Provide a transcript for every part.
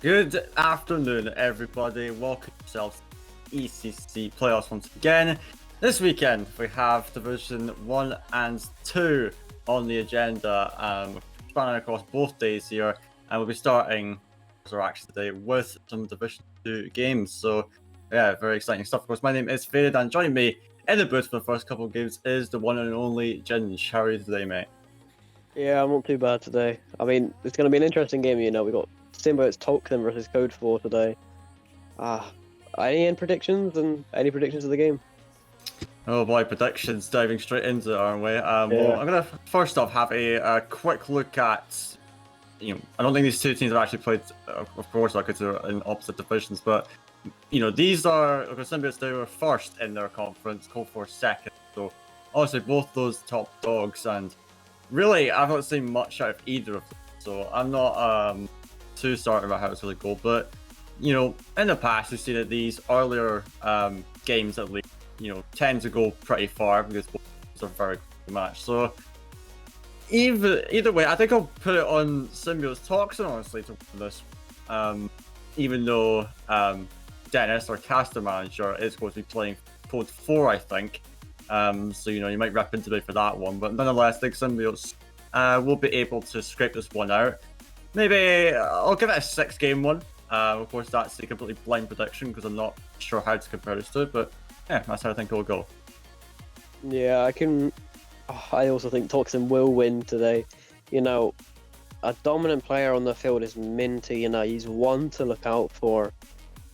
Good afternoon, everybody. Welcome yourselves to ECC playoffs once again. This weekend we have Division 1 and 2 on the agenda, spanning across both days here, and we'll be starting our action today with some Division 2 games. So, yeah, very exciting stuff. Of course, my name is Faded, and joining me in the booth for the first couple of games is the one and only Ginge. How are you today, mate? Yeah, I'm not too bad today. I mean, it's going to be an interesting game, you know. We got Symbiotes Toxin versus CODE4 today. Any predictions and any predictions of the game? Oh boy, predictions diving straight into it, aren't we? Well, Yeah. I'm gonna first off have a quick look at. I don't think these two teams have actually played. Of course, like they're in opposite divisions, but these are Symbiotes. They were first in their conference, CODE4 second. So obviously both those top dogs, and really I've not seen much out of either of them. So I'm not too certain about how it's going to go. But in the past we've seen that these earlier games at least tend to go pretty far because both are very good match. So either way, I think I'll put it on Symbiotes Toxin honestly to win this. Even though Dennis, our caster manager, is going to be playing CODE4, I think. So you might rep into me for that one, but nonetheless, I think Symbiotes will be able to scrape this one out. Maybe I'll give it a 6-game one. Of course, that's a completely blind prediction because I'm not sure how to compare this to it, but yeah, that's how I think it'll go. Yeah, I also think Toxin will win today. You know, a dominant player on the field is Minty. You know, he's one to look out for.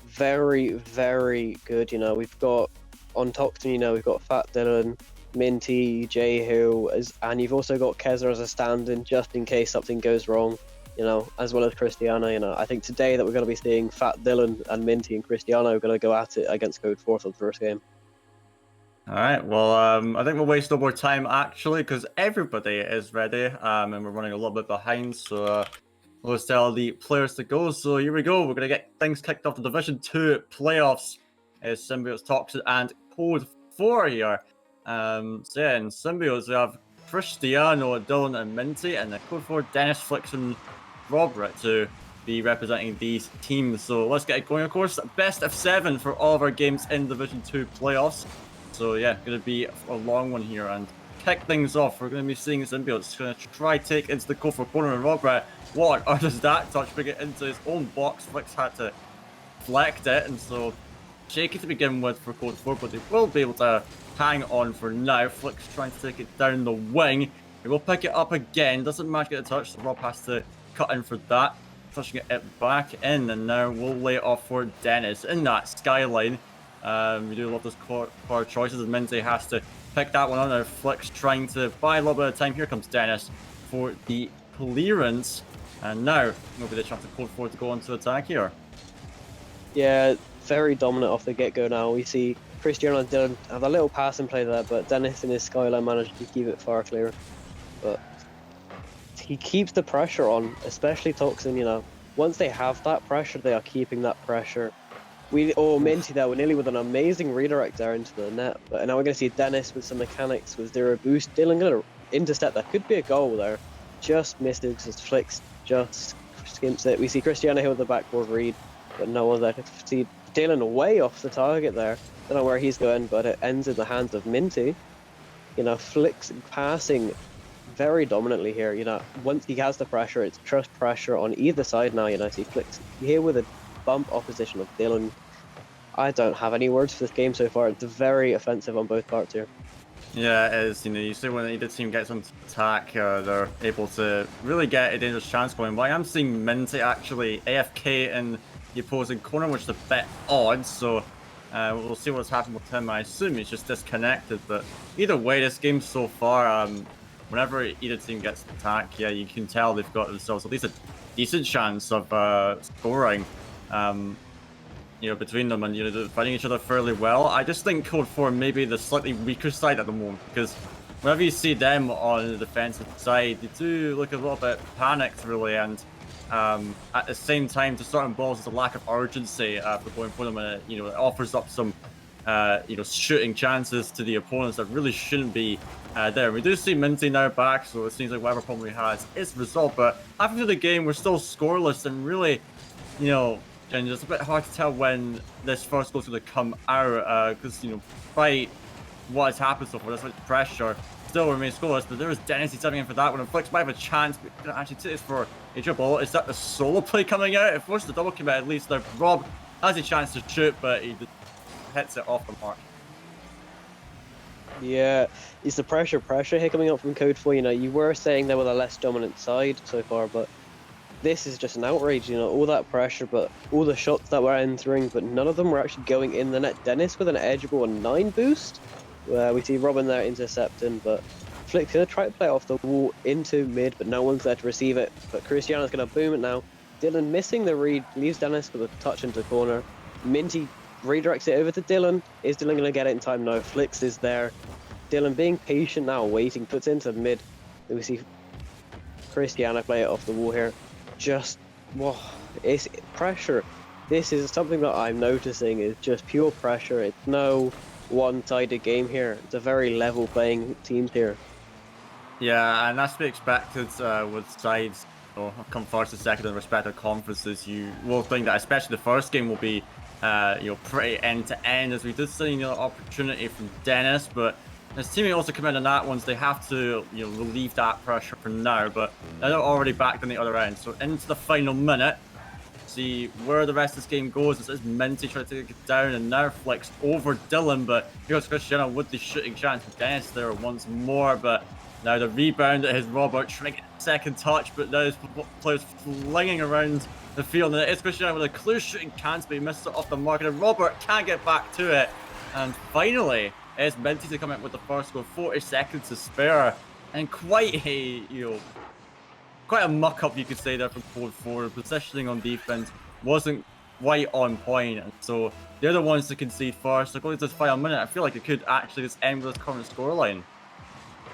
Very, very good. You know, we've got on Toxin, we've got Fat Dylan, Minty, Jehu, and you've also got Keza as a stand-in just in case something goes wrong. As well as Cristiano. I think today that we're going to be seeing Fat Dylan and Minty and Cristiano are going to go at it against CODE4 for the first game. All right, well, I think we'll waste no more time actually because everybody is ready, and we're running a little bit behind, so let's tell the players to go. So here we go. We're going to get things kicked off the Division 2 playoffs. Is Symbiotes Toxin and CODE4 here. So yeah, in Symbiotes we have Cristiano, Dylan, and Minty, and the CODE4 Dennis, Flix, and Robert to be representing these teams. So let's get it going. Of course, best of 7 for all of our games in Division 2 playoffs. So yeah, going to be a long one here, and kick things off. We're going to be seeing Symbiotes going to try take into the CODE4 corner, and Robert, what on earth does that touch bring it into his own box? Flix had to deflect it, and so shaky to begin with for CODE4, but they will be able to hang on for now. Flix trying to take it down the wing. He will pick it up again. Doesn't manage to get a touch, so Rob has to cut in for that. Touching it back in, and now we'll lay it off for Dennis in that skyline. We do love those core choices, and Minty has to pick that one on. Now Flix trying to buy a little bit of time. Here comes Dennis for the clearance, and now will be the chance for CODE4 to go on to attack here. Yeah, very dominant off the get-go now. We see Cristiano and Dylan have a little passing play there, but Dennis in his skyline managed to keep it far clearer. But he keeps the pressure on, especially Toxin. Once they have that pressure, they are keeping that pressure. Minty there, we're nearly with an amazing redirect there into the net. But now we're going to see Dennis with some mechanics with zero boost. Dylan going to intercept. That could be a goal there. Just misses his Flix, just skimps it. We see Cristiano here with the backboard read, but no one there to see Dylan way off the target there. Don't know where he's going, but it ends in the hands of Minty. Flix passing very dominantly here. Once he has the pressure, it's trust pressure on either side now. See Flix here with a bump opposition of Dylan. I don't have any words for this game so far. It's very offensive on both parts here. Yeah, it is. You see when either team gets on attack, they're able to really get a dangerous chance going. But I am seeing Minty actually AFK in the opposing corner, which is a bit odd. So we'll see what's happened with him. I assume he's just disconnected. But either way, this game so far, whenever either team gets attacked, yeah, you can tell they've got themselves at least a decent chance of scoring. Between them, and they're fighting each other fairly well. I just think CODE4 may be the slightly weaker side at the moment, because whenever you see them on the defensive side, they do look a little bit panicked, really, and at the same time, to certain balls, there's a lack of urgency for going for them, and it offers up some shooting chances to the opponents that really shouldn't be there. We do see Minty now back, so it seems like whatever problem he has is resolved, but after the game, we're still scoreless, and really you know, and it's a bit hard to tell when this first goal's going to come out because, you know, despite what has happened so far, there's much pressure, still remains scoreless, but there is Dennis stepping in for that one, and Flex might have a chance, but going to actually take this for a triple. Is that the solo play coming out? If forced the double commit at least, now Rob has a chance to shoot, but he hits it off the mark. Yeah, it's the pressure here coming up from CODE4. You know, you were saying they were the less dominant side so far, but this is just an outrage. You know, all that pressure, but all the shots that were entering, but none of them were actually going in the net. Dennis with an edgeable 9 boost. We see Robin there intercepting, but Flick's gonna try to play it off the wall into mid, but no one's there to receive it. But Cristiano's gonna boom it now. Dylan missing the read, leaves Dennis with a touch into the corner. Minty redirects it over to Dylan. Is Dylan gonna get it in time? No, Flicks is there. Dylan being patient now, waiting, puts into mid. Then we see Cristiano play it off the wall here. Just, whoa, it's pressure. This is something that I'm noticing is just pure pressure. It's no one-sided game here. It's a very level playing teams here. Yeah, and that's to be expected with sides come first and second in respective conferences. You will think that especially the first game will be pretty end-to-end, as we did see opportunity from Dennis, but his teammate also come in on that once they have to relieve that pressure for now, but they're already back on the other end. So into the final minute, see where the rest of this game goes. This is Minty trying to take it down, and now Flicks over Dylan, but here's Cristiano with the shooting chance. Dennis there once more, but now the rebound at his Robert trying to get a second touch, but now his players flinging around the field, and it's Cristiano with a clear shooting chance, but he missed it off the mark, and Robert can't get back to it. And finally, it's Minty to come in with the first goal, 40 seconds to spare, and quite a quite a muck-up, you could say, there from CODE4. Positioning on defense wasn't quite on point, and so they're the ones to concede first. So going to this final minute, I feel like it could actually just end with this current scoreline.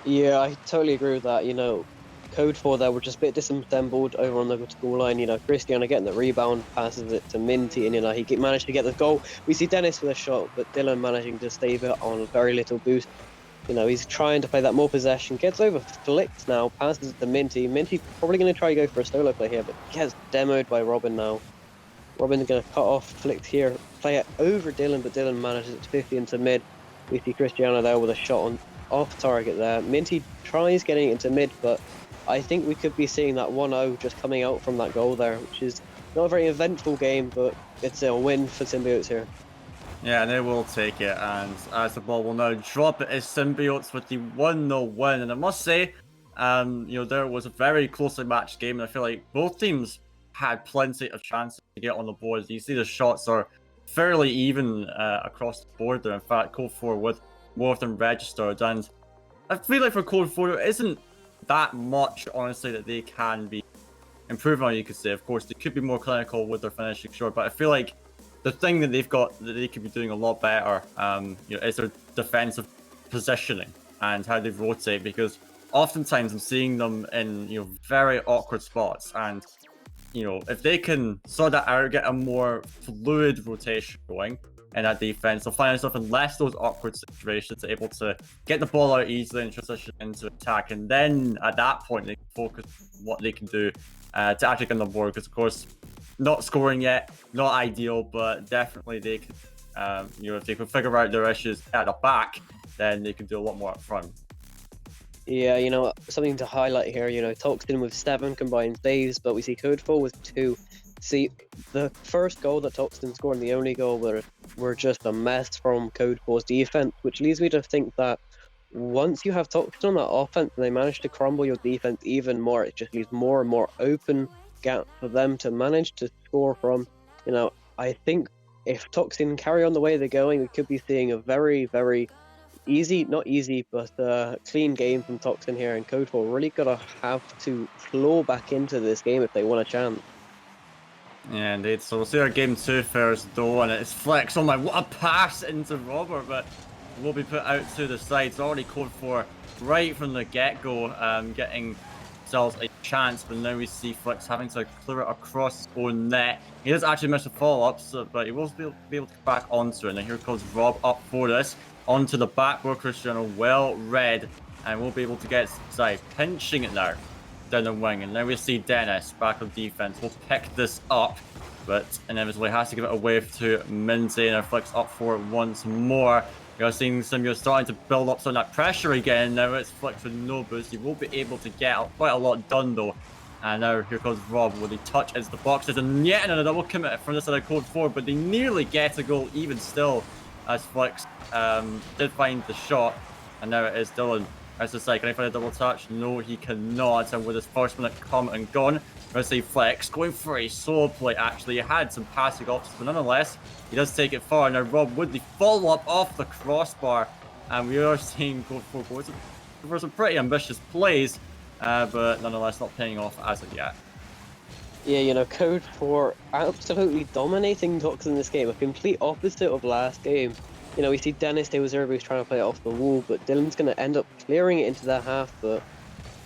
Yeah, I totally agree with that. You know, CODE4 there were just a bit disassembled over on the scoreline. You know, Cristiano getting the rebound, passes it to Minty, and he managed to get the goal. We see Dennis with a shot, but Dylan managing to save it on a very little boost. You know, he's trying to play that more possession, gets over Flicks now, passes it to Minty. Minty probably going to try to go for a solo play here, but gets demoed by Robin now. Robin's going to cut off Flicks here, play it over Dylan, but Dylan manages it to 50 into mid. We see Cristiano there with a shot on off target there. Minty tries getting into mid, but I think we could be seeing that 1-0 just coming out from that goal there, which is not a very eventful game, but it's a win for Symbiotes here. Yeah, and they will take it, and as the ball will now drop, it is Symbiotes with the 1-0 win. And I must say, there was a very closely matched game, and I feel like both teams had plenty of chances to get on the board. You see the shots are fairly even across the board there. In fact, CODE4 with more of them registered, and I feel like for CODE4, it isn't that much, honestly, that they can be improving on, you could say. Of course, they could be more clinical with their finishing, sure, but I feel like the thing that they've got that they could be doing a lot better is their defensive positioning and how they rotate, because oftentimes I'm seeing them in very awkward spots, and if they can sort that out, get a more fluid rotation going in that defense, they'll find themselves in less those awkward situations, able to get the ball out easily and transition into attack, and then at that point they can focus on what they can do to actually get on the board, because of course not scoring yet, not ideal, but definitely they can, if they can figure out their issues at the back, then they can do a lot more up front. Yeah, something to highlight here, Toxin with 7 combined saves, but we see CODE4 with 2. See, the first goal that Toxin scored and the only goal were just a mess from CODE4's defense, which leads me to think that once you have Toxin on that offense and they manage to crumble your defense even more, it just leaves more and more open gap for them to manage to score from. I think if Toxin carry on the way they're going, we could be seeing a very, very not easy, but clean game from Toxin here, and CODE4 really gotta have to claw back into this game if they want a chance. Yeah, indeed. So we'll see our game 2 first, though, and it's Flex. Oh my, what a pass into Robert, but will be put out to the side. It's already CODE4 right from the get-go, getting themselves a chance, but now we see Flex having to clear it across his own net. He does actually miss a follow-up, but he will be able to get back onto it. Now here comes Rob up for this, onto the backboard. Cristiano well read, and will be able to get side, pinching it now down the wing. And now we see Dennis back on defense. We'll pick this up, but inevitably has to give it away to Minty, and Flicks up for it once more. You're seeing Symbiotes starting to build up some of that pressure again. Now it's Flicks with no boost. He won't be able to get quite a lot done though. And now here comes Rob with the touch into the boxes, and yet another double commit from this other CODE4, but they nearly get a goal even still, as Flicks did find the shot. And now it is Dylan. As I say, can he find a double touch? No, he cannot. And with his first minute come and gone, let's see Flex going for a solo play. Actually, he had some passing options, but nonetheless, he does take it far. Now Rob with the follow up off the crossbar, and we are seeing CODE4 go for some pretty ambitious plays, but nonetheless not paying off as of yet. Yeah, you know, CODE4 absolutely dominating Toxin in this game, a complete opposite of last game. You know, we see Dennis De Reserve who's trying to play it off the wall, but Dylan's going to end up clearing it into that half. But,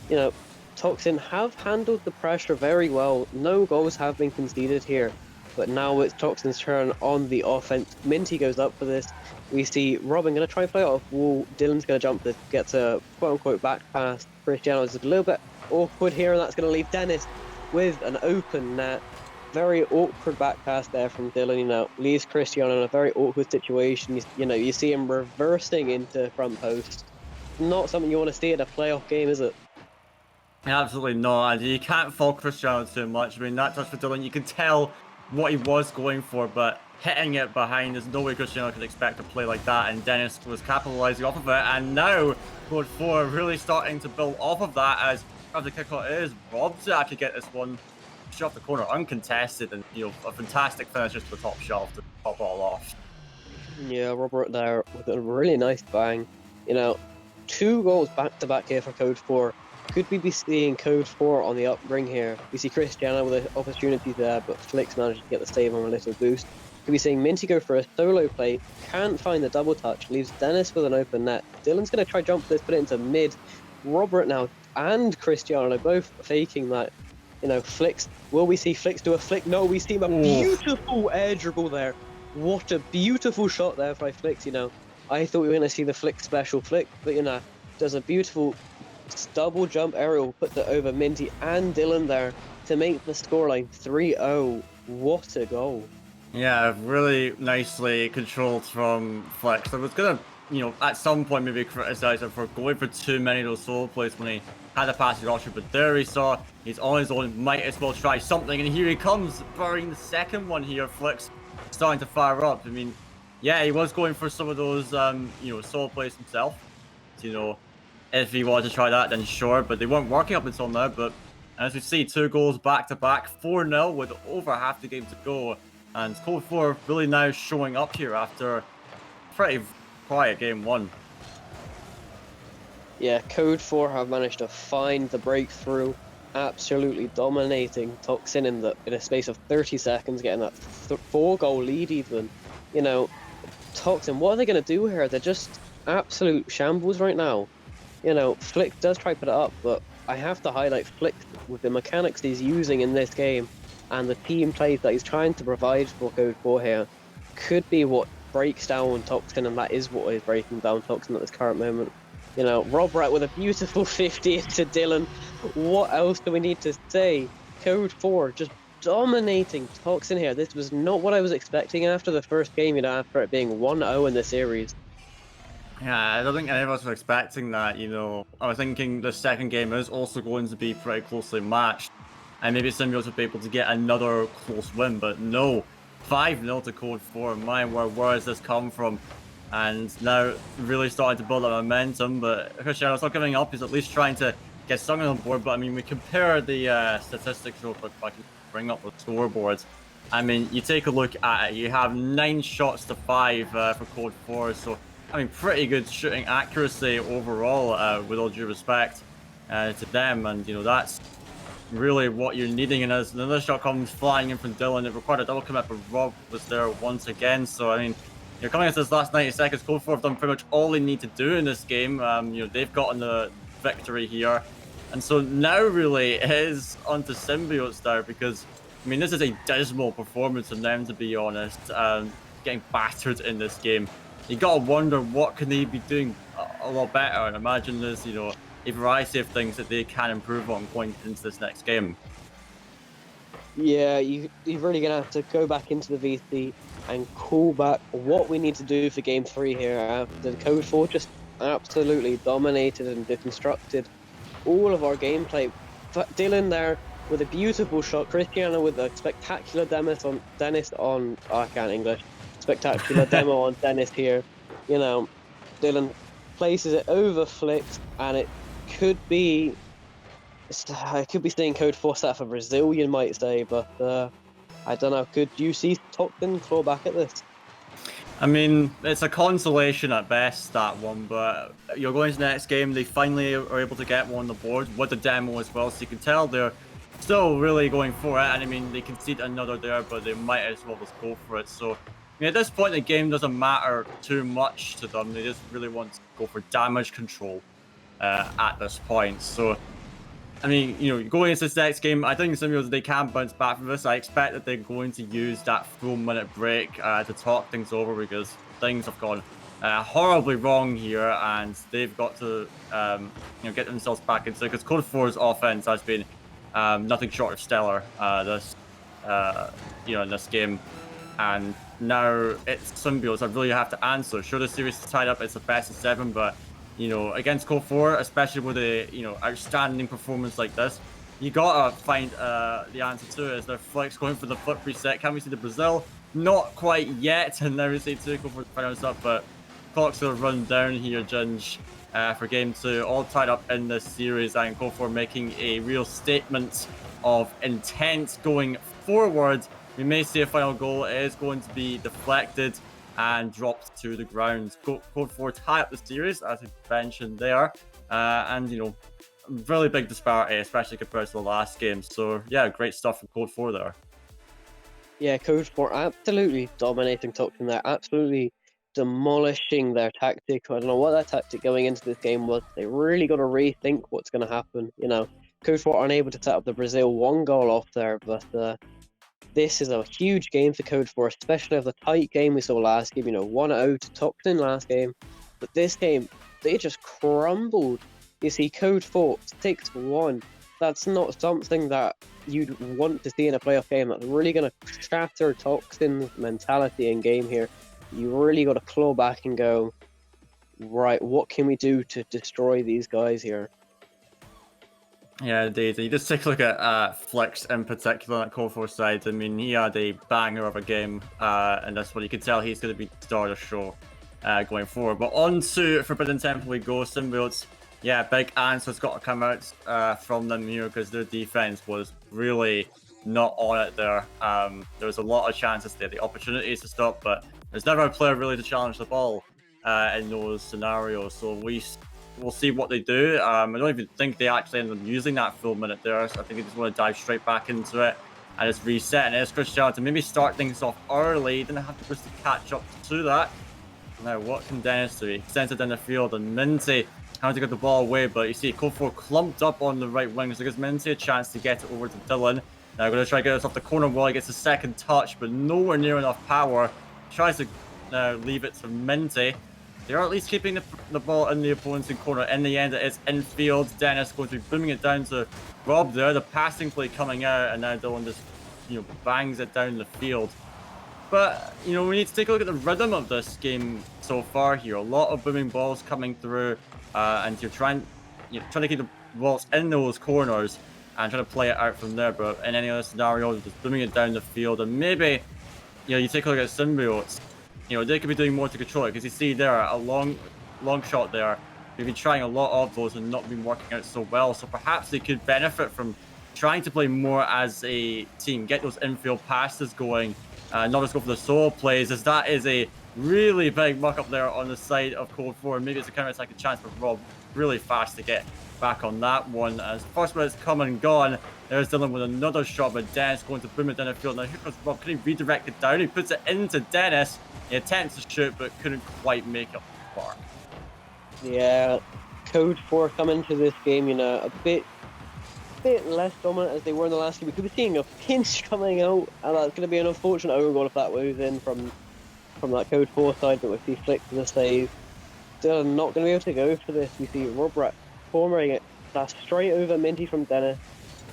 you know, Toxin have handled the pressure very well. No goals have been conceded here. But now it's Toxin's turn on the offense. Minty goes up for this. We see Robin going to try and play it off wall. Dylan's going to jump this, gets a quote-unquote back pass. Cristiano is a little bit awkward here, and that's going to leave Dennis with an open net. Very awkward back pass there from Dylan, you know, leaves Cristiano in a very awkward situation. You know, you see him reversing into front post. Not something you want to see in a playoff game, is it? Absolutely not. And you can't fault Cristiano too much. I mean, that touch for Dylan, you can tell what he was going for, but hitting it behind, there's no way Cristiano could expect a play like that. And Dennis was capitalizing off of it. And now CODE4 really starting to build off of that, as the kickoff is Rob to actually get this one off the corner uncontested, and you know, a fantastic finish just to the top shelf to top it all off. Yeah, Robert there with a really nice bang. You know, 2 goals back to back here for CODE4. Could we be seeing CODE4 on the upbring here? We see Cristiano with an opportunity there, but Flicks managed to get the save on a little boost. Could be seeing Minty go for a solo play, can't find the double touch, leaves Dennis with an open net. Dylan's going to try jump this, put it into mid. Robert now and Cristiano both faking that. You know, Flicks, will we see Flicks do a flick? No, we see a beautiful air dribble there. What a beautiful shot there by Flicks, you know. I thought we were going to see the Flick special flick, but you know, does a beautiful double jump aerial, puts it over Minty and Dylan there to make the scoreline 3-0. What a goal. Yeah, really nicely controlled from Flex. I was going to, you know, at some point maybe criticize him for going for too many of those solo plays when he had a passing option, but there he saw he's on his own, might as well try something, and here he comes, burying the second one here. Flicks starting to fire up. I mean, yeah, he was going for some of those, you know, solo plays himself. You know, if he wanted to try that, then sure, but they weren't working up until now. But as we see, 2 goals back to back, 4-0 with over half the game to go, and CODE4 really now showing up here after pretty quiet game 1. Yeah, CODE4 have managed to find the breakthrough, absolutely dominating Toxin in a space of 30 seconds, getting that 4-goal lead even. You know, Toxin, what are they going to do here? They're just absolute shambles right now. You know, Flick does try to put it up, but I have to highlight Flick with the mechanics he's using in this game and the team plays that he's trying to provide for CODE4 here could be what breaks down Toxin, and that is what is breaking down Toxin at this current moment. You know, Rob Rat with a beautiful 50 into Dylan. What else do we need to say? CODE4 just dominating Toxin here. This was not what I was expecting after the first game, you know, after it being 1-0 in the series. Yeah, I don't think any of us were expecting that, you know. I was thinking the second game is also going to be pretty closely matched, and maybe Symbiotes would be able to get another close win, but no. 5-0 to CODE4. Man, where has this come from? And now really starting to build up momentum, but Cristiano's not giving up. He's at least trying to get something on board. But I mean, we compare the statistics real quick if I can bring up the scoreboards. I mean, you take a look at it. You have 9 shots to 5 for CODE4. So, I mean, pretty good shooting accuracy overall, with all due respect to them. And, you know, that's really what you're needing. And as another shot comes flying in from Dylan, it required a double commit, but Rob was there once again. So, I mean, you're coming into this last 90 seconds. CODE4 have done pretty much all they need to do in this game. You know, they've gotten the victory here. And so now really it is onto Symbiotes there, because, I mean, this is a dismal performance from them, to be honest. Getting battered in this game. You gotta wonder what can they be doing a lot better, and imagine there's, you know, a variety of things that they can improve on going into this next game. Yeah, you're really gonna have to go back into the VC and call back what we need to do for game 3 here. After the CODE4 just absolutely dominated and deconstructed all of our gameplay. Dylan there with a beautiful shot, Cristiano with a spectacular Dennis on oh, I can't English. Spectacular demo on Dennis here. You know, Dylan places it over flicks, and I could be saying CODE4 set for Brazil, you might say, but I don't know. Could you see Toxin claw back at this? I mean, it's a consolation at best, that one, but you're going to the next game, they finally are able to get one on the board with the demo as well, so you can tell they're still really going for it, and I mean, they concede another there, but they might as well just go for it, so I mean, at this point, the game doesn't matter too much to them, they just really want to go for damage control at this point, so I mean, you know, going into this next game, I think Symbiotes, they can bounce back from this. I expect that they're going to use that full minute break to talk things over because things have gone horribly wrong here, and they've got to, you know, get themselves back into it because CODE4's offense has been nothing short of stellar you know, in this game, and now it's Symbiotes that really have to answer. Sure, the series is tied up; it's the best of 7, but you know, against CODE4, especially with a, you know, outstanding performance like this, you gotta find the answer to it. Is there Flex going for the flip reset? Can we see the Brazil? Not quite yet, and now we see two go for the final stuff, but clocks are run down here, Ginge, for game 2, all tied up in this series, and CODE4 making a real statement of intent going forward. We may see a final goal. It is going to be deflected and dropped to the ground. CODE4 tie up the series, as we mentioned there, and you know, really big disparity, especially compared to the last game. So yeah, great stuff from CODE4 there. Yeah, CODE4 absolutely dominating Toxin there, absolutely demolishing their tactic. I don't know what that tactic going into this game was. They really got to rethink what's going to happen. You know, CODE4 unable to set up the Brazil 1 goal off there, but this is a huge game for CODE4, especially of the tight game we saw last game. You know, 1-0 to Toxin last game, but this game they just crumbled. You see, CODE4 6-1. That's not something that you'd want to see in a playoff game. That's really going to shatter Toxin's mentality in game here. You really got to claw back and go, right, what can we do to destroy these guys here? Yeah, indeed. You just take a look at Flex in particular on CODE4 side. I mean, he had a banger of a game, and that's what you can tell he's going to be the star of the show going forward. But on to Forbidden Temple we go. Symbiotes, yeah, big answer's got to come out from them here because their defense was really not on it there. There was a lot of chances there, the opportunities to stop, but there's never a player really to challenge the ball in those scenarios. So we'll see what they do. I don't even think they actually ended up using that full minute there. So I think they just want to dive straight back into it and just reset. And it's Cristiano to maybe start things off early. Didn't have to push to catch up to that. Now, what can Dennis do? He sends it down the field, and Minty trying to get the ball away, but you see CODE4 clumped up on the right wing, so it gives Minty a chance to get it over to Dylan. Now, going to try to get us off the corner wall. He gets a second touch, but nowhere near enough power. Tries to leave it to Minty. They're at least keeping the ball in the opponent's corner. In the end, it is infield. Dennis going to be booming it down to Rob there. The passing play coming out, and now Dylan just, you know, bangs it down the field. But, you know, we need to take a look at the rhythm of this game so far here. A lot of booming balls coming through, and you're trying to keep the balls in those corners and trying to play it out from there. But in any other scenario, just booming it down the field, and maybe, you know, you take a look at Symbiotes. You know, they could be doing more to control it because you see there a long shot there. They've been trying a lot of those and not been working out so well. So perhaps they could benefit from trying to play more as a team, get those infield passes going, not just go for the solo plays, as that is a really big muck up there on the side of CODE4. Maybe it's a counter-attack chance for Rob really fast to get back on that one. As the first minute's come and gone, there's Dylan with another shot, but Dennis going to boom it down the field. Now here comes Rob, can he redirect it down? He puts it into Dennis. He attempts to shoot, but couldn't quite make up the mark. Yeah, CODE4 coming to this game, you know, a bit less dominant as they were in the last game. We could be seeing a pinch coming out, and that's going to be an unfortunate overgoal if that goes in from that CODE4 side, but we see Flick for the save. Still not going to be able to go for this. We see Robrat cornering it. That's straight over Minty from Dennis.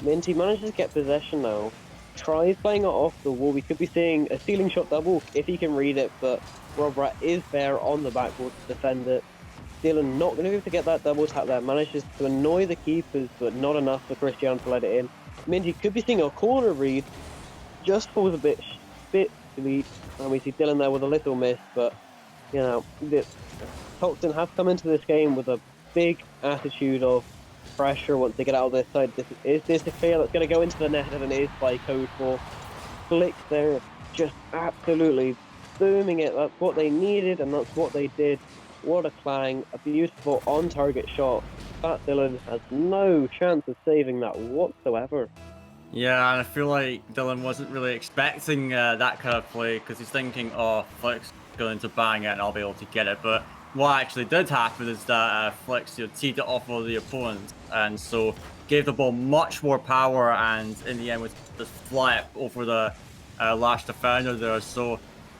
Minty manages to get possession now. tries playing it off the wall. We could be seeing a ceiling shot double if he can read it, but Robrat is there on the backboard to defend it. Dylan not going to be able to get that double tap there. Manages to annoy the keepers, but not enough for Cristiano to let it in. Minty could be seeing a corner read, just falls a bit silly, and we see Dylan there with a little miss, but, you know, Toxin have come into this game with a big attitude of pressure once they get out of this side. Is this a clear that's going to go into the net, and it is by CODE4. Flick there, just absolutely booming it. That's what they needed, and that's what they did. What a clang, a beautiful on-target shot. Fat Dylan has no chance of saving that whatsoever. Yeah, and I feel like Dylan wasn't really expecting that kind of play, because he's thinking, oh, Flick's going to bang it and I'll be able to get it. But what actually did happen is that Flick's teed it off of the opponent, and so gave the ball much more power, and in the end was just fly it over the last defender there. So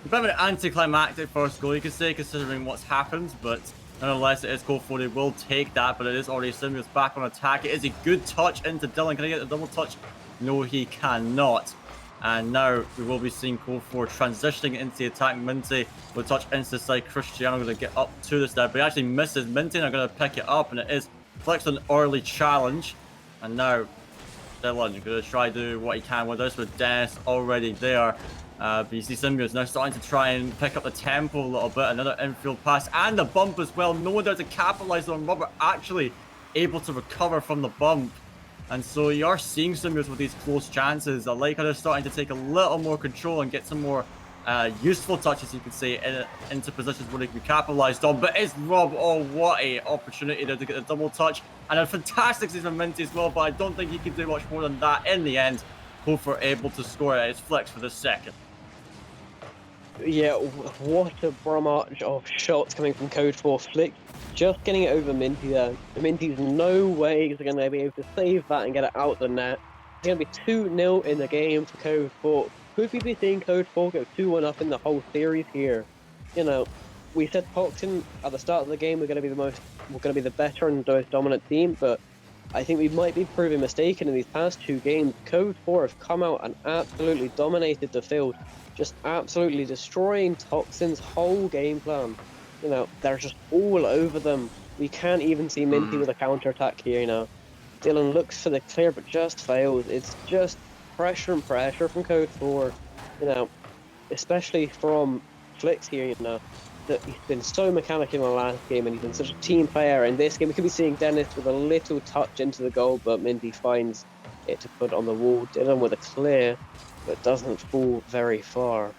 a bit of an anticlimactic first goal, you could say, considering what's happened, but nonetheless, it is CODE4. They will take that, but it is already Symbiotes back on attack. It is a good touch into Dylan. Can I get the double touch? No, he cannot. And now we will be seeing CODE4 transitioning into the attack. Minty will touch into the side. Cristiano going to get up to the step, but he actually misses Minty, and are going to pick it up, and it is Flex an early challenge. And now Dylan going to try to do what he can with this, with Dennis already there. But you see Symbiotes now starting to try and pick up the tempo a little bit. Another infield pass and the bump as well. No one there to capitalize on. Robert actually able to recover from the bump. And so you are seeing Symbiotes with these close chances. I like how they're starting to take a little more control and get some more useful touches, you could say, into positions where they can be capitalized on. But it's Rob, oh, what a opportunity there to get a double touch. And a fantastic season from Minty as well, but I don't think he can do much more than that in the end. CODE4 able to score it. It's Flex for the second. Yeah, what a barrage of shots coming from CODE4. Flick just getting it over Minty there. Minty's no way is going to be able to save that and get it out the net. It's going to be 2-0 in the game for CODE4. Could we be seeing CODE4 go 2-1 up in the whole series here? You know, we said Toxin at the start of the game we're going to be the better and most dominant team, but I think we might be proving mistaken in these past two games. CODE4 have come out and absolutely dominated the field, just absolutely destroying Toxin's whole game plan. You know, they're just all over them. We can't even see Minty with a counter-attack here, you know. Dylan looks for the clear but just fails. It's just pressure and pressure from CODE4, you know, especially from Flicks here, you know. That he's been so mechanical in the last game, and he's been such a team player. In this game, we could be seeing Dennis with a little touch into the goal, but Minty finds it to put on the wall. Dylan with a clear, but doesn't fall very far.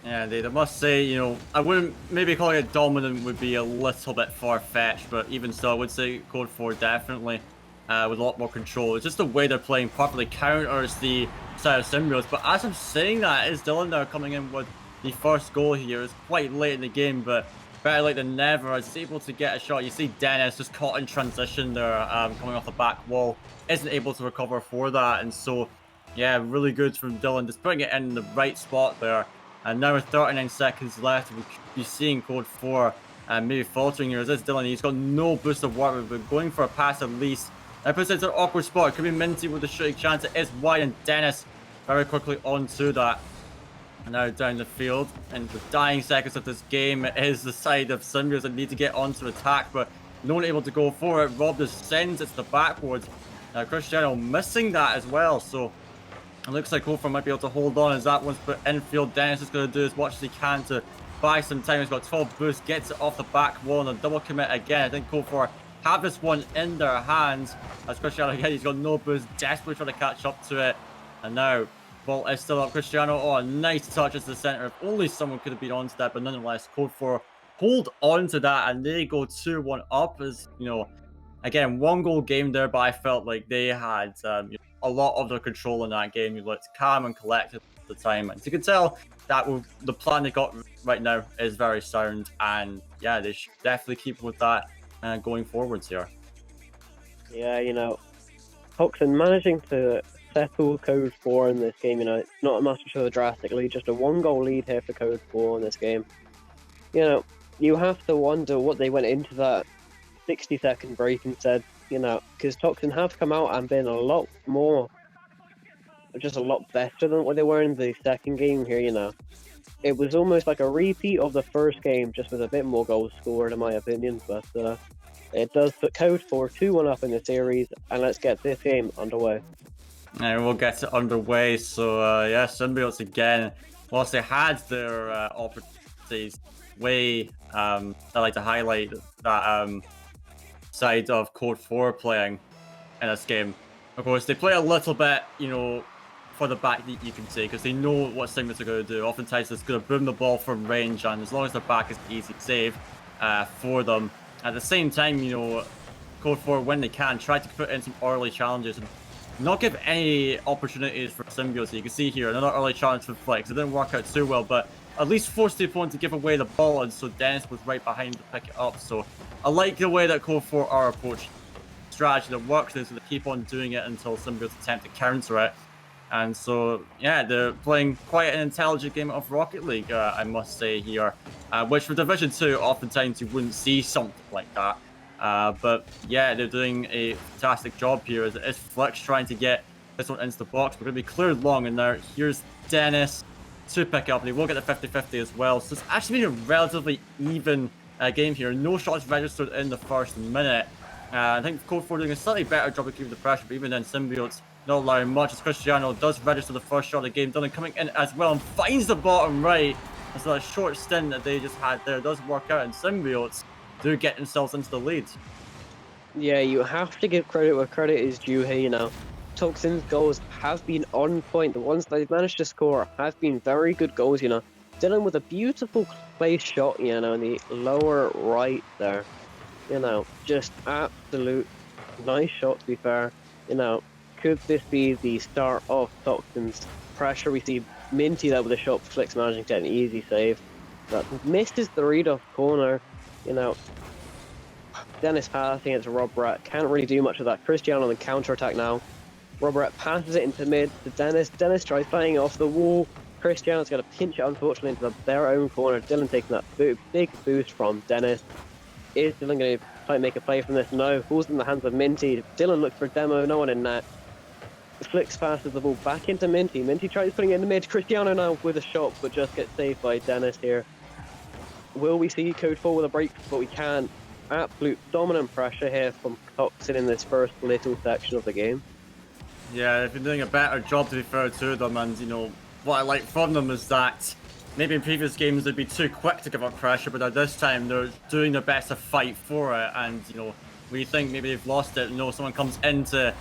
Yeah, indeed. I must say, you know, I wouldn't, maybe calling it dominant would be a little bit far-fetched, but even so, I would say CODE4 definitely with a lot more control. It's just the way they're playing perfectly counters the side of Symbiotes. But as I'm saying that, is Dylan there coming in with the first goal here. It's quite late in the game, but better late than never. It's able to get a shot. You see Dennis just caught in transition there, coming off the back wall. Isn't able to recover for that, and so, yeah, really good from Dylan, just putting it in the right spot there. And now with 39 seconds left, we could be seeing CODE4 maybe faltering here. As this Dylan, he's got no boost of work, but going for a pass at least. That puts it into an awkward spot. It could be Minty with a shooting chance. It is wide, and Dennis very quickly onto that. And now down the field, in the dying seconds of this game, it is the side of Symbiotes that need to get onto attack, but no one able to go for it. Rob just sends it to the backwards. Cristiano missing that as well, so it looks like CODE4 might be able to hold on as that one's put infield. Dennis is going to do as much as he can to buy some time. He's got 12 boosts, gets it off the back wall, and a double commit again. I think CODE4 have this one in their hands. As Cristiano again, he's got no boost, desperately trying to catch up to it. And now, ball is still up. Cristiano, oh, a nice touch into the center. If only someone could have been onto that, but nonetheless, CODE4 hold on to that, and they go 2-1 up. As you know, again, 1-goal game there, but I felt like they had a lot of their control in that game. You looked calm and collected at the time, and you could tell that the plan they got right now is very sound, and yeah, they should definitely keep with that going forwards here. Yeah, you know, Toxin managing to settle CODE4 in this game, you know, it's not a much of a drastic lead, just a 1-goal lead here for CODE4 in this game. You know, you have to wonder what they went into that 60-second break and said, you know, because Toxin have come out and been a lot more just a lot better than what they were in the second game here, It was almost like a repeat of the first game, just with a bit more goals scored, in my opinion. But it does put CODE4 2-1 up in the series, and let's get this game underway. And we'll get it underway. So, yeah, Symbiotes again. Whilst they had their opportunities, I like to highlight that side of CODE4 playing in this game. Of course, they play a little bit, for the back, you can say, because they know what Symbiotes are going to do. Oftentimes, it's going to boom the ball from range, and as long as the back is easy save for them. At the same time, CODE4, when they can, try to put in some early challenges and not give any opportunities for Symbiotes. You can see here, another early challenge for Flex. It didn't work out too well, but at least forced the opponent to give away the ball, and so Dennis was right behind to pick it up. So I like the way that CODE4 are approaching strategy that works, so they keep on doing it until Symbiotes attempt to counter it. And so, yeah, they're playing quite an intelligent game of Rocket League, I must say here, which for Division 2, oftentimes you wouldn't see something like that. But yeah, they're doing a fantastic job here as it is Flex trying to get this one into the box. We're going to be cleared long, and now here's Dennis to pick up, and he will get the 50-50 as well. So it's actually been a relatively even game here. No shots registered in the first minute. I think CODE4 doing a slightly better job of keeping the pressure, but even then Symbiotes not allowing much as Cristiano does register the first shot of the game. Dylan coming in as well and finds the bottom right. And so that short stint that they just had there does work out, and Symbiotes do get themselves into the lead. Yeah, you have to give credit where credit is due here, Toxin's goals have been on point. The ones they've managed to score have been very good goals, Dylan with a beautiful place shot, in the lower right there. Just absolute nice shot, to be fair. Could this be the start of Toxin's pressure? We see Minty there with a shot, Flicks managing to get an easy save. That misses the read-off corner. Dennis passing it to Rob Rat. Can't really do much of that. Cristiano on the counter-attack now. Rob Rat passes it into mid to Dennis. Dennis tries playing it off the wall. Cristiano's going to pinch it, unfortunately, into their own corner. Dylan taking that big boost from Dennis. Is Dylan going to try and make a play from this? No. Falls in the hands of Minty. Dylan looks for a demo. No one in net. Flicks passes the ball back into Minty. Minty tries putting it in the mid. Cristiano now with a shot, but just gets saved by Dennis here. Will we see CODE4 with a break? But we can't. Absolute dominant pressure here from Toxin in this first little section of the game. Yeah, they've been doing a better job, to be fair to them, and what I like from them is that maybe in previous games they'd be too quick to give up pressure, but at this time they're doing their best to fight for it, and we think maybe they've lost it, someone comes in to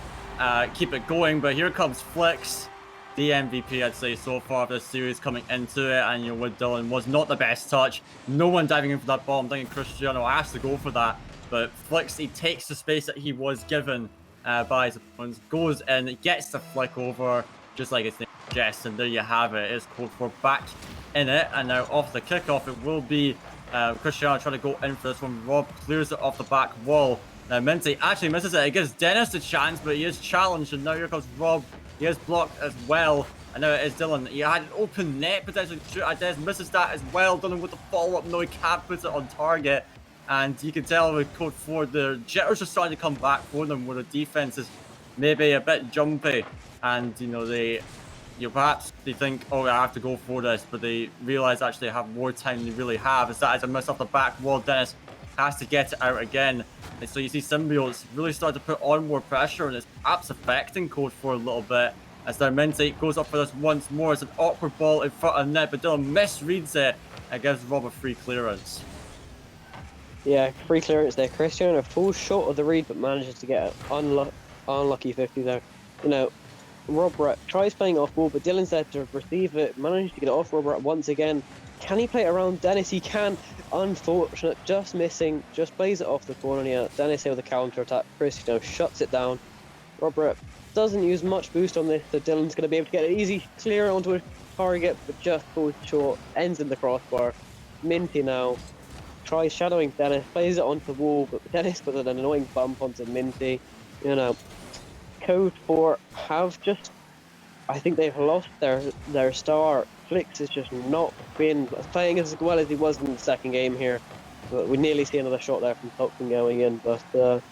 keep it going, but here comes Flex, the MVP I'd say so far of this series, coming into it, and with Dylan was not the best touch. No one diving in for that ball. I'm thinking Cristiano has to go for that, but Flex, he takes the space that he was given by his opponents, goes in, gets the flick over, just like its name suggests, and there you have it. It's CODE4 back in it, and now off the kickoff, it will be Cristiano trying to go in for this one. Rob clears it off the back wall. Now Minty actually misses it. It gives Dennis a chance, but he is challenged, and now here comes Rob. He is blocked as well, and now it is Dylan. He had an open net potentially to shoot at Dennis, misses that as well. Dylan with the follow-up. No, he can't put it on target, and you can tell with CODE4, the jitters are starting to come back for them, where the defense is maybe a bit jumpy, and they perhaps they think, oh, I have to go for this, but they realize actually they have more time than they really have. As that is a miss off the back wall, Dennis has to get it out again. And so you see Symbiotes really start to put on more pressure, and it's perhaps affecting CODE4 a little bit. As their Minty goes up for this once more. It's an awkward ball in front of net, but Dylan misreads it and gives Rob a free clearance. Yeah, free clearance there. Cristiano falls short of the read, but manages to get an unlucky 50 there. Rob Rat tries playing off ball, but Dylan's there to receive it. Manages to get it off Rob Rat once again. Can he play it around Dennis? He can. Unfortunate, just missing. Just plays it off the corner here. Dennis here with a counter attack. Cristiano shuts it down. Rob Rat doesn't use much boost on this, so Dylan's going to be able to get an easy clear onto a target, but just falls short. Ends in the crossbar. Minty now tries shadowing Dennis, plays it onto the wall, but Dennis puts an annoying bump onto Minty. CODE4 have just, I think they've lost their star. Flicks has just not been playing as well as he was in the second game here. But we nearly see another shot there from Toxin going in, but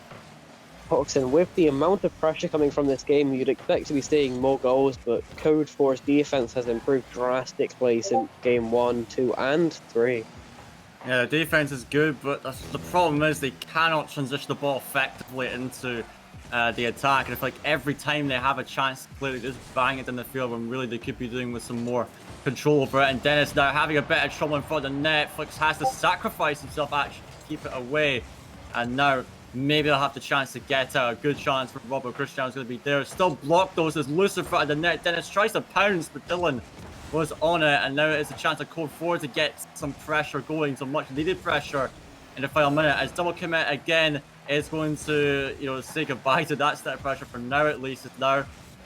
Toxin, with the amount of pressure coming from this game, you'd expect to be seeing more goals, but CODE4's defense has improved drastically since game 1, 2, and 3. Yeah, the defense is good, but the problem is they cannot transition the ball effectively into the attack. And I feel like every time they have a chance to play, they just bang it in the field when really they could be doing with some more control over it. And Dennis now having a bit of trouble in front of the net. Flix has to sacrifice himself actually to keep it away. And now maybe they'll have the chance to get out. A good chance for Robert. Cristiano's going to be there. Still blocked those as loose in front of the net. Dennis tries to pounce, but Dylan was on it, and now it's a chance of CODE4 to get some pressure going, some much needed pressure in the final minute. As double commit again is going to, say goodbye to that set of pressure for now at least. It's now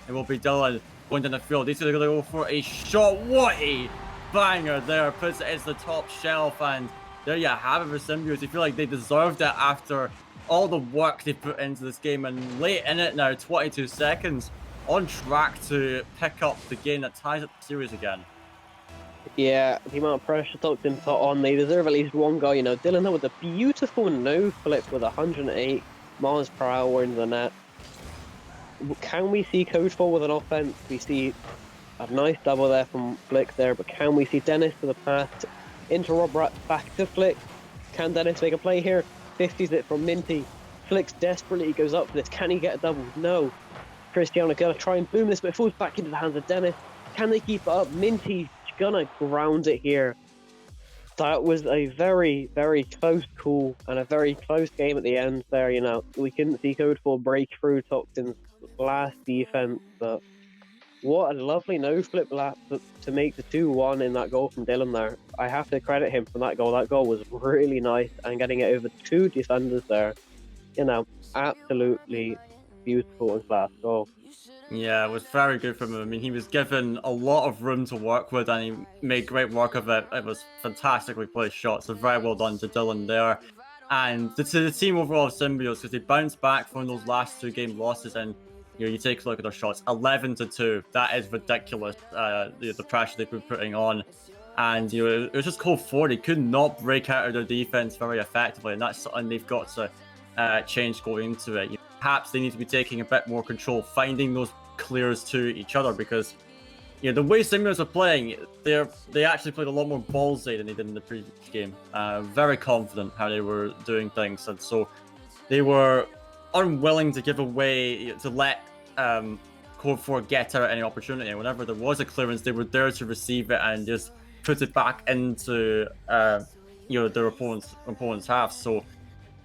it will be Dylan going down the field. He's going to go for a shot. What a banger there! Puts it into the top shelf, and there you have it for Symbiotes. You feel like they deserved it after all the work they put into this game, and late in it now, 22 seconds. On track to pick up the game that ties up the series again. Yeah, the amount of pressure Toxin put on, they deserve at least one guy. Dylan there with a beautiful no flip with 108 miles per hour into the net. Can we see CODE4 with an offense? We see a nice double there from Flick there, but can we see Dennis with a pass into Rob Rat back to Flick? Can Dennis make a play here? 50s it from Minty. Flick desperately goes up for this. Can he get a double? No. Cristiano gonna try and boom this, but it falls back into the hands of Dennis. Can they keep it up? Minty's gonna ground it here. That was a very, very close call and a very close game at the end there. We couldn't see CODE4 break through Toxin's last defense, but what a lovely no flip lap to make the 2-1 in that goal from Dylan there. I have to credit him for that goal. That goal was really nice, and getting it over 2 defenders there, absolutely beautiful and class goal. Yeah, it was very good from him. I mean, he was given a lot of room to work with, and he made great work of it. It was fantastically placed shot, so very well done to Dylan there. And to the team overall of Symbiotes, because they bounced back from those last 2 game losses, and you take a look at their shots, 11-2. That is ridiculous. The pressure they've been putting on, and it was just CODE4. They could not break out of their defense very effectively, and that's something they've got to change going into it. Perhaps they need to be taking a bit more control, finding those clears to each other, because the way Symbiotes are playing, they actually played a lot more ballsy than they did in the previous game. Very confident how they were doing things, and so they were unwilling to give away, to let CODE4 get out any opportunity. And whenever there was a clearance, they were there to receive it and just put it back into their opponent's half. So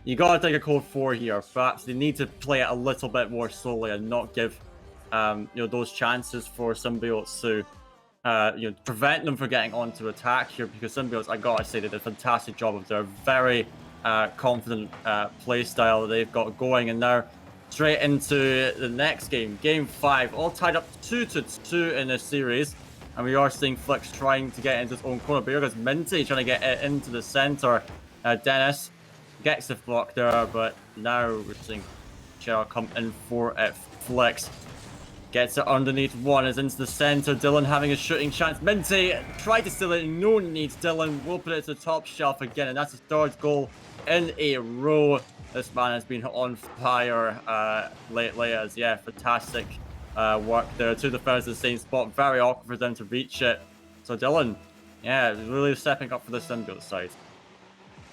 you gotta take a CODE4 here. Perhaps they need to play it a little bit more slowly and not give those chances for Symbiotes to prevent them from getting onto attack here, because Symbiotes, I gotta say, they did a fantastic job of their very confident play style that they've got going. And now straight into the next game, game 5, all tied up 2-2 in this series, and we are seeing Flix trying to get into his own corner, but here goes Minty trying to get it into the center. Dennis gets the block there, but now we're seeing Cheryl come in for it. Flix gets it underneath one, is into the center. Dylan having a shooting chance. Minty tried to steal it. No need. Dylan will put it to the top shelf again, and that's his 3rd goal in a row. This man has been on fire lately. As fantastic work there. 2 defenders in the same spot. Very awkward for them to reach it. So Dylan, really stepping up for the Symbiote side.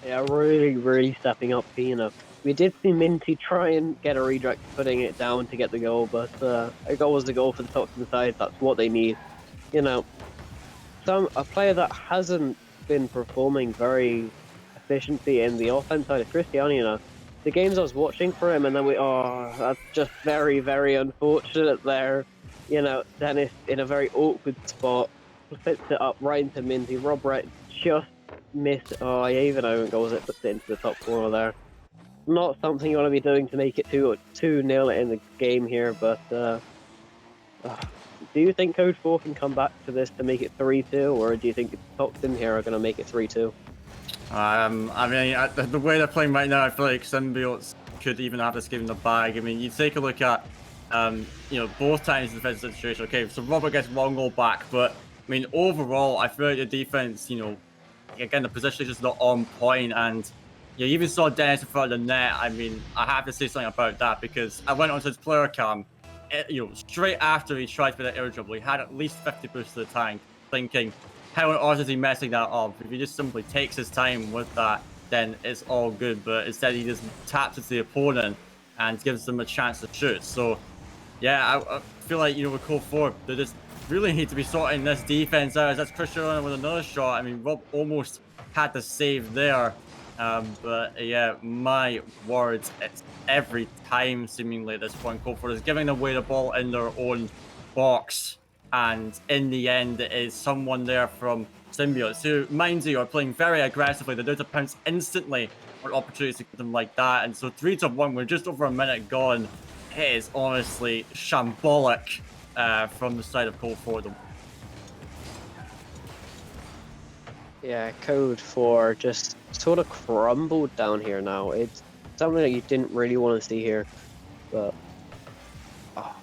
Yeah, really, really stepping up. We did see Minty try and get a redirect, putting it down to get the goal, but a goal was the goal for the Toxin side. That's what they need. A player that hasn't been performing very efficiently in the offense side of Cristiano. The games I was watching for him, and then that's just very, very unfortunate there. Dennis in a very awkward spot, fits it up right into Minty. Rob Brett just missed. I even know goals it, puts it into the top corner there. Not something you want to be doing to make it 2-0 in the game here, but do you think CODE4 can come back to this to make it 3-2, or do you think Toxin here are going to make it 3-2? I mean, the way they're playing right now, I feel like Symbiotes could even have this game in the bag. I mean, you take a look at, both times in the defensive situation. Okay, so Robert gets 1 goal back, but I mean, overall, I feel like the defense, again, the position is just not on point, and You even saw Dennis in front of the net. I mean, I have to say something about that because I went onto his player cam, straight after he tried for the air dribble. He had at least 50 boosts to the tank, thinking, how on earth is he messing that up? If he just simply takes his time with that, then it's all good. But instead, he just taps into the opponent and gives them a chance to shoot. So, yeah, I feel like, with CODE4, they just really need to be sorting this defense out. As that's Cristiano with another shot. I mean, Rob almost had the save there. But yeah, my words, it's every time seemingly at this point, CODE4 is giving away the ball in their own box. And in the end, it is someone there from Symbiotes who, mind you, are playing very aggressively. They're there to pounce instantly on opportunities to get them like that. And so 3-1, we're just over a minute gone. It is honestly shambolic from the side of CODE4. Yeah, CODE4 just sort of crumbled down here now. It's something that you didn't really want to see here, but oh.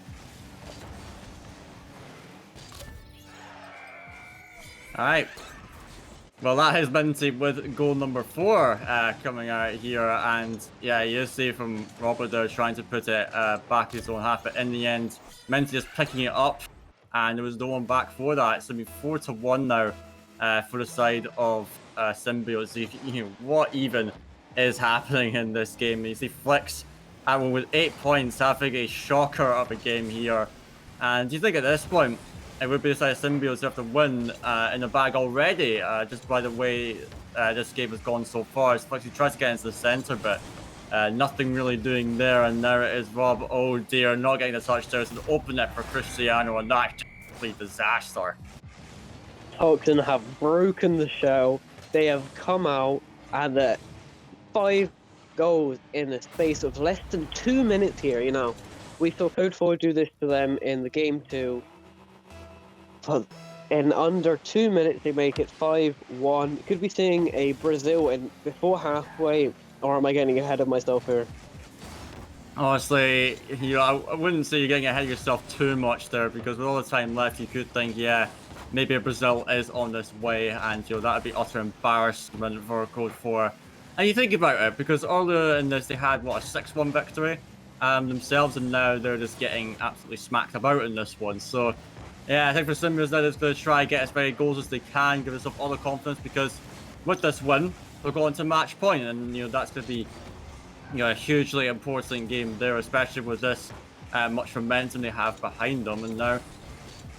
All right. Well, that has Minty with goal number 4 coming out here. And yeah, you see from Robert there trying to put it back his own half. But in the end, Minty just picking it up. And there was no one back for that. It's going to be 4-1 now for the side of Symbiotes. So what even is happening in this game? You see Flicks with 8 points having a shocker of a game here. And you think at this point, it would be the side of Symbiotes who have to win in the bag already, just by the way this game has gone so far. Flicks tries to get into the center, but nothing really doing there. And now it is Rob. Oh dear, not getting the touch there. So the open net for Cristiano, and that's just a complete disaster. Toxin have broken the shell. They have come out and 5 goals in the space of less than 2 minutes here. We saw CODE4 do this to them in the game 2. But in under 2 minutes, they make it 5-1. Could be seeing a Brazil before halfway, or am I getting ahead of myself here? Honestly, I wouldn't say you're getting ahead of yourself too much there, because with all the time left, you could think, yeah, maybe Brazil is on this way, and that would be utter embarrassment for CODE4. And you think about it, because earlier in this, they had, what, a 6-1 victory themselves, and now they're just getting absolutely smacked about in this one. So, yeah, I think for Symbiotes now, they're going to try and get as many goals as they can, give themselves all the confidence, because with this win, they're going to match point, and that's going to be a hugely important game there, especially with this much momentum they have behind them. And now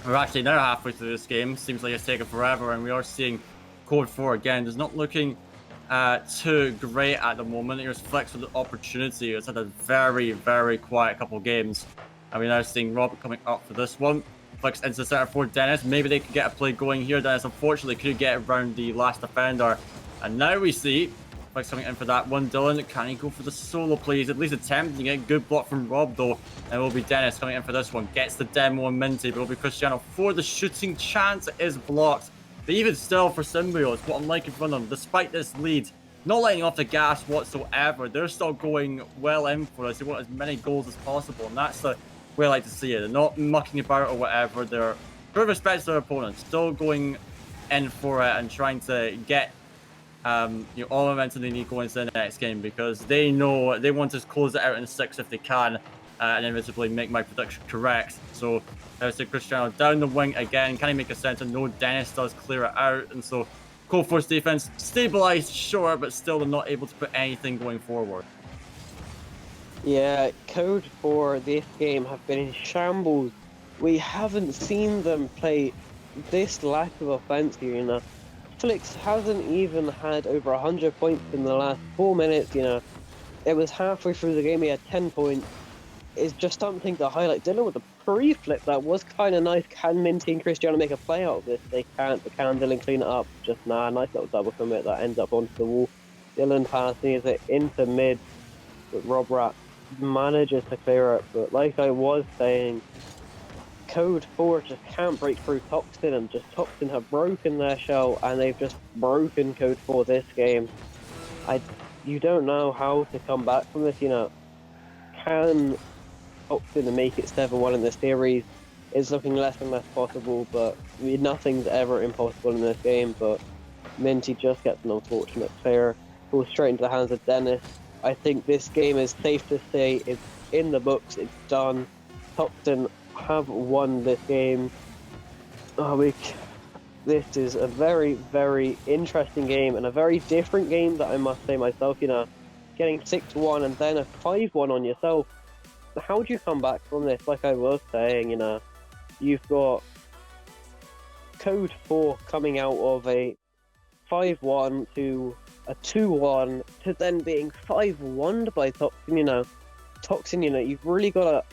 we're actually now halfway through this game. Seems like it's taken forever, and we are seeing CODE4 again. It's not looking too great at the moment. Here's Flex with the opportunity. It's had a very, very quiet couple of games, and we're now seeing Robert coming up for this one. Flicks into the center for Dennis. Maybe they could get a play going here. Dennis, unfortunately, couldn't get around the last defender. And now we see Flicks coming in for that one. Dylan, can he go for the solo, please? At least attempting it. Good block from Rob, though. And it will be Dennis coming in for this one. Gets the demo and Minty, but it will be Cristiano for the shooting chance. It is blocked. But even still, for Symbiotes, what I'm liking from them, despite this lead, not letting off the gas whatsoever, they're still going well in for us. They want as many goals as possible, and that's the way I like to see it. They're not mucking about or whatever. They're, with respect to their opponents, still going in for it and trying to get all the momentum they need going into the next game, because they know they want to close it out in 6 if they can, and inevitably make my prediction correct. So there's Cristiano down the wing again. Can he make a center? No, Dennis does clear it out, and so CODE4's defense stabilized, sure, but still they're not able to put anything going forward. Yeah, CODE4 this game have been in shambles. We haven't seen them play this lack of offense here, Flicks hasn't even had over 100 points in the last 4 minutes, It was halfway through the game, he had 10 points. It's just something to highlight. Dylan with a pre-flip, that was kind of nice. Can Minty and Cristiano make a play out of this? They can't. Can Dylan clean it up? Just nice little double commit that ends up onto the wall. Dylan passing it into mid, but Rob Rat manages to clear it. But like I was saying, CODE4 just can't break through Toxin, and just Toxin have broken their shell, and they've just broken CODE4 this game. You don't know how to come back from this, Can Toxin make it 7-1 in the series? It's looking less and less possible, but nothing's ever impossible in this game. But Minty just gets an unfortunate clear. falls straight into the hands of Dennis. I think this game is safe to say it's in the books, it's done. Toxin have won this game. This is a very, very interesting game and a very different game that I must say myself, getting 6-1 and then a 5-1 on yourself. How do you come back from this? Like I was saying, you've got CODE4 coming out of a 5-1 to a 2-1 to then being 5-1 by Toxin. Toxin, you've really gotta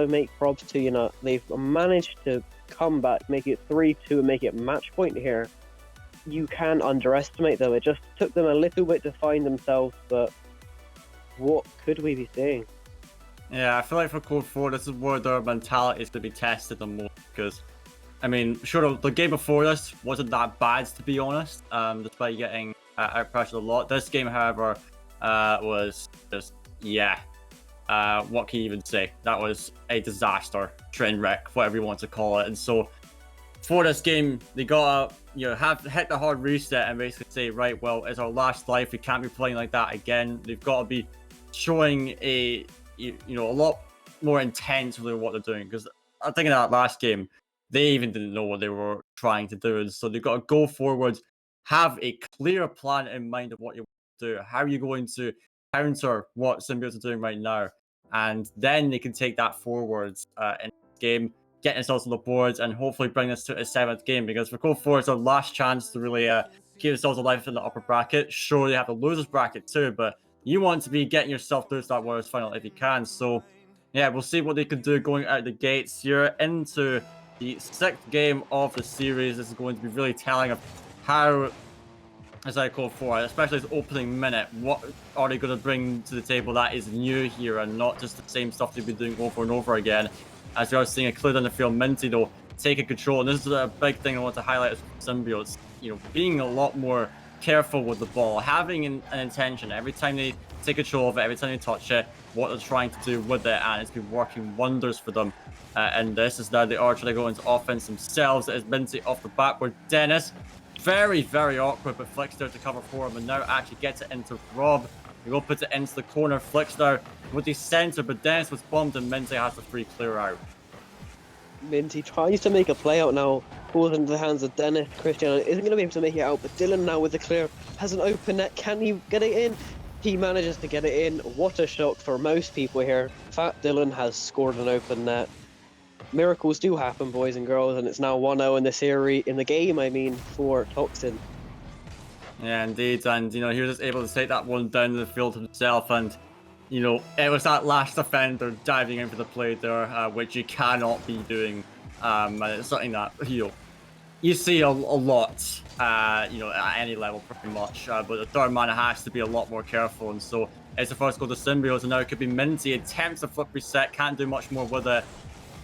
make props to, they've managed to come back, make it 3-2 and make it match point here. You can't underestimate them. It just took them a little bit to find themselves, but what could we be seeing? Yeah, I feel like for CODE4, this is where their mentality is to be tested the most, because I mean, sure, the game before this wasn't that bad, to be honest, despite getting outpressured a lot. This game, however, was just, what can you even say? That was a disaster, train wreck, whatever you want to call it. And so, for this game, they gotta, hit the hard reset and basically say, right, well, it's our last life. We can't be playing like that again. They've got to be showing a lot more intense with what they're doing. Because I'm thinking of that last game, they even didn't know what they were trying to do. And so they've got to go forward, have a clear plan in mind of what you want to do. How are you going to counter what Symbiotes are doing right now? And then they can take that forwards in this game, get themselves on the boards, and hopefully bring this to a 7th game. Because for CODE4, it's their last chance to really keep themselves alive in the upper bracket. Sure, they have the losers bracket too, but you want to be getting yourself through to that Warriors final if you can. So, yeah, we'll see what they can do going out the gates here into the 6th game of the series. This is going to be really telling of how, as I call for it, especially this opening minute, what are they going to bring to the table that is new here and not just the same stuff they've been doing over and over again. As we are seeing a clear down the field, Minty though taking control, and this is a big thing I want to highlight as Symbiotes, being a lot more careful with the ball, having an intention every time they take control of it, every time they touch it, what they're trying to do with it, and it's been working wonders for them. And this is now they are trying to go into offense themselves. It is Minty off the backward. Dennis, very, very awkward, but Flicks there to cover for him, and now actually gets it into Rob. He will put it into the corner. Flicks there with the center, but Dennis was bumped, and Minty has the free clear out. Minty tries to make a play out now, falls into the hands of Dennis. Cristiano isn't going to be able to make it out, but Dylan now with the clear has an open net. Can he get it in? He manages to get it in. What a shock for most people here. Fat Dylan has scored an open net. Miracles do happen, boys and girls, and it's now 1-0 in the series, in the game, for Toxin. Yeah, indeed, and he was just able to take that one down the field himself, and it was that last defender diving in for the play there, which you cannot be doing, and it's something that you see a lot, at any level pretty much, but the third man has to be a lot more careful, and so it's the first goal to Symbiotes, and now it could be Minty, attempts a flip reset, can't do much more with it.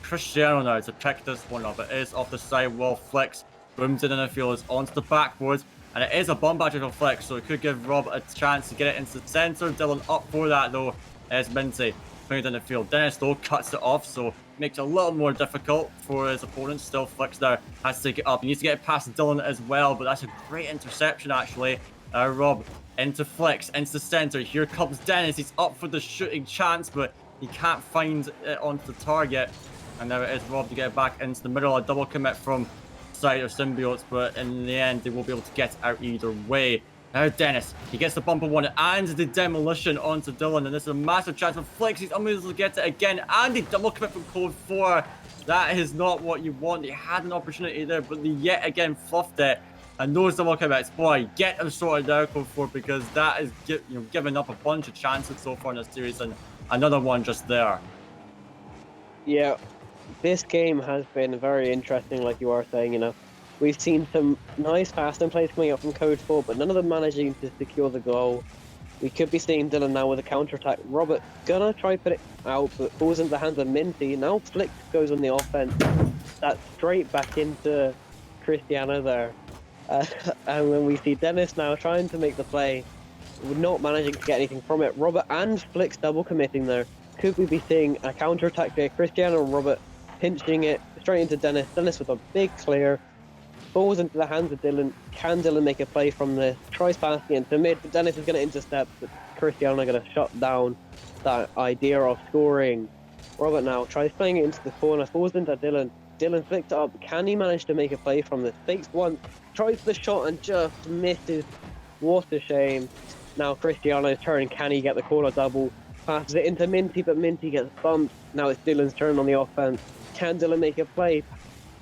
Cristiano now to pick this one up. It is off the side wall. Flicks booms it in the field. It's onto the backboards. And it is a bomb badge of Flicks, so it could give Rob a chance to get it into the center. Dylan up for that though. It's Minty putting it in the field. Dennis though cuts it off, so makes it a little more difficult for his opponent. Still Flicks there has to take it up. He needs to get it past Dylan as well, but that's a great interception actually. Rob into Flicks, into the center. Here comes Dennis. He's up for the shooting chance, but he can't find it onto the target. And now it is Rob to get back into the middle. A double commit from side of Symbiotes, but in the end, they will be able to get out either way. Now Dennis, he gets the bumper one and the demolition onto Dylan, and this is a massive chance for Flicks. He's unable to get it again, and the double commit from CODE4. That is not what you want. They had an opportunity there, but they yet again fluffed it. And those double commits, boy, get them sorted out, CODE4, because that is giving up a bunch of chances so far in this series, and another one just there. Yeah. This game has been very interesting, like you are saying, We've seen some nice passing plays coming up from CODE4, but none of them managing to secure the goal. We could be seeing Dylan now with a counter-attack. Robert gonna try to put it out, but falls into the hands of Minty. Now Flick goes on the offense. That's straight back into Cristiano there. And when we see Dennis now trying to make the play, not managing to get anything from it. Robert and Flick's double committing there. Could we be seeing a counter-attack there? Cristiano and Robert pinching it straight into Dennis. Dennis with a big clear. falls into the hands of Dylan. Can Dylan make a play from the tries passing into mid? But Dennis is going to intercept, but Cristiano going to shut down that idea of scoring. Robert now tries playing it into the corner, falls into Dylan. Dylan flicked it up. Can he manage to make a play from this? Fakes one, tries the shot and just misses. What a shame. Now Cristiano's turn. Can he get the corner double? Passes it into Minty, but Minty gets bumped. Now it's Dylan's turn on the offense. Can Dylan make a play?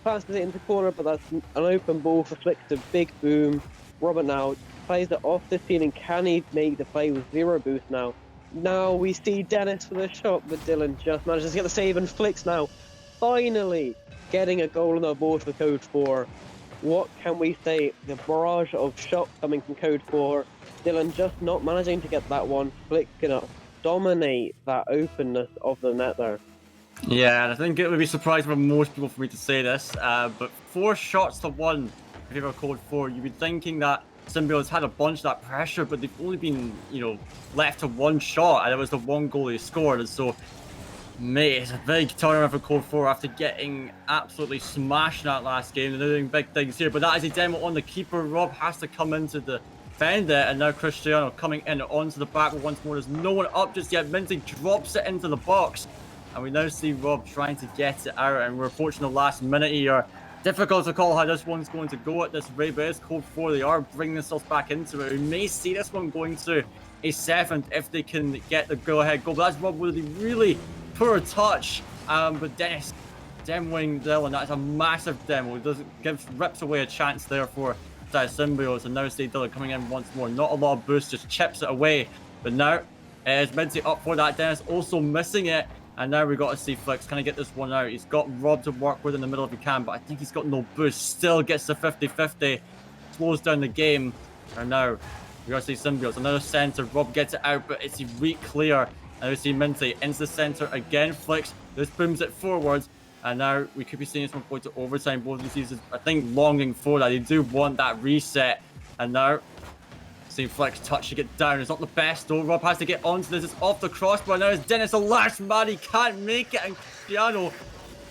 Passes it into corner, but that's an open ball for Flick's a big boom. Robert now plays it off the ceiling. Can he make the play with 0 boost now? Now we see Dennis for the shot, but Dylan just manages to get the save, and Flicks now finally getting a goal on the board for CODE4. What can we say? The barrage of shots coming from CODE4. Dylan just not managing to get that one. Flick's gonna dominate that openness of the net there. Yeah, and I think it would be surprising for most people for me to say this, but 4 shots to 1 if you ever CODE4. You'd be thinking that Symbiotes had a bunch of that pressure, but they've only been, left to 1 shot, and it was the 1 goal they scored. And so, mate, it's a big turnaround for CODE4 after getting absolutely smashed in that last game. They're doing big things here, but that is a demo on the keeper. Rob has to come in to defend it, and now Cristiano coming in onto the back once more. There's no one up just yet. Minty drops it into the box. And we now see Rob trying to get it out, and we're approaching the last minute here. Difficult to call how this one's going to go at this rate, but it's CODE4. They are bringing themselves back into it. We may see this one going to a 7th if they can get the go-ahead goal. But that's Rob with a really poor touch. But Dennis demoing Dylan. That's a massive demo. It rips away a chance there for Symbiotes. And now see Dylan coming in once more. Not a lot of boost, just chips it away. But now it's Minty up for that. Dennis also missing it. And now we've got to see Flicks. Can he get this one out? He's got Rob to work with in the middle if he can, but I think he's got no boost. Still gets the 50-50. Slows down the game. And now we got to see Symbiotes. Another center. Rob gets it out, but it's a weak clear. And we see Minty into the center again. Flicks. This booms it forwards. And now we could be seeing this one going to overtime. Both of these teams, I think, longing for that. They do want that reset. And now Flex touch to get down. It's not the best though. Rob has to get onto this. It's off the crossbar. Now it's Dennis, the last man. He can't make it, and Cristiano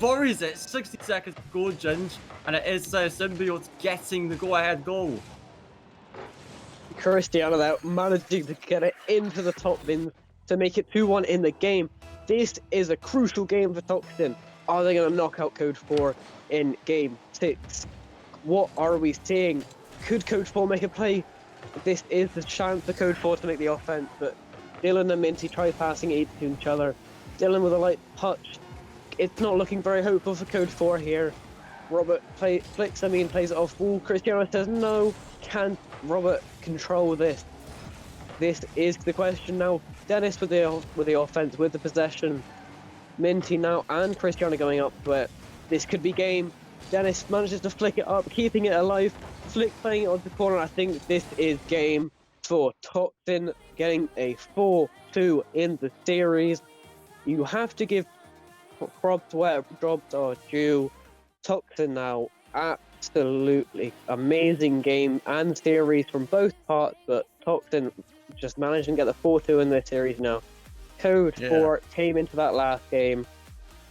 buries it. 60 seconds to go, Ginge. And it is Symbiotes getting the go-ahead goal. Cristiano there managing to get it into the top bins to make it 2-1 in the game. This is a crucial game for Toxin. Are they going to knock out CODE4 in game 6? What are we seeing? Could CODE4 make a play? This is the chance for CODE4 to make the offense, but Dylan and Minty try passing it to each other. Dylan with a light touch. It's not looking very hopeful for CODE4 here. Robert plays it off full. Cristiano says no. Can Robert control this? This is the question now. Dennis with the offense, with the possession. Minty now and Cristiano going up to it. This could be game. Dennis manages to flick it up, keeping it alive. Flick playing it on the corner. I think this is game for Toxin, getting a 4-2 in the series. You have to give props where jobs are due. Toxin now, absolutely amazing game and series from both parts, but Toxin just managing to get the 4-2 in this series now. CODE4 came into that last game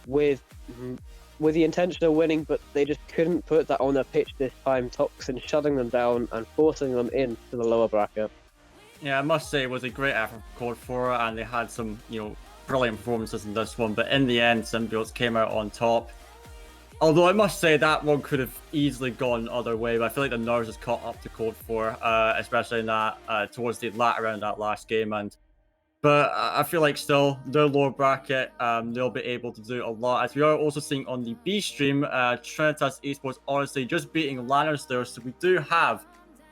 with the intention of winning, but they just couldn't put that on their pitch this time. Toxin shutting them down and forcing them into the lower bracket. Yeah, I must say it was a great effort for CODE4, and they had some, brilliant performances in this one. But in the end, Symbiotes came out on top. Although I must say that one could have easily gone other way, but I feel like the nerves has caught up to CODE4, especially in that towards the latter round of that last game. But I feel like still, their lower bracket, they'll be able to do a lot. As we are also seeing on the B stream, Trinitas Esports honestly just beating Lanners there. So we do have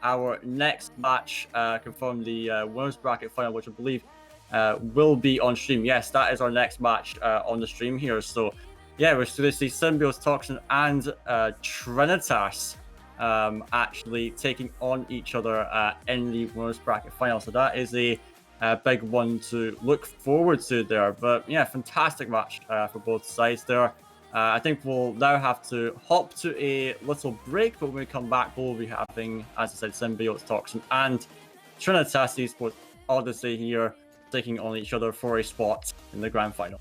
our next match confirmed, the winners bracket final, which I believe will be on stream. Yes, that is our next match on the stream here. So yeah, we're going to see Symbiotes, Toxin, and Trinitas actually taking on each other in the winners bracket final. So that is a big one to look forward to there. But yeah, fantastic match for both sides there. I think we'll now have to hop to a little break, but when we come back, we'll be having, as I said, Symbiotes, Toxin, and Trinitas Esports Odyssey here taking on each other for a spot in the grand final.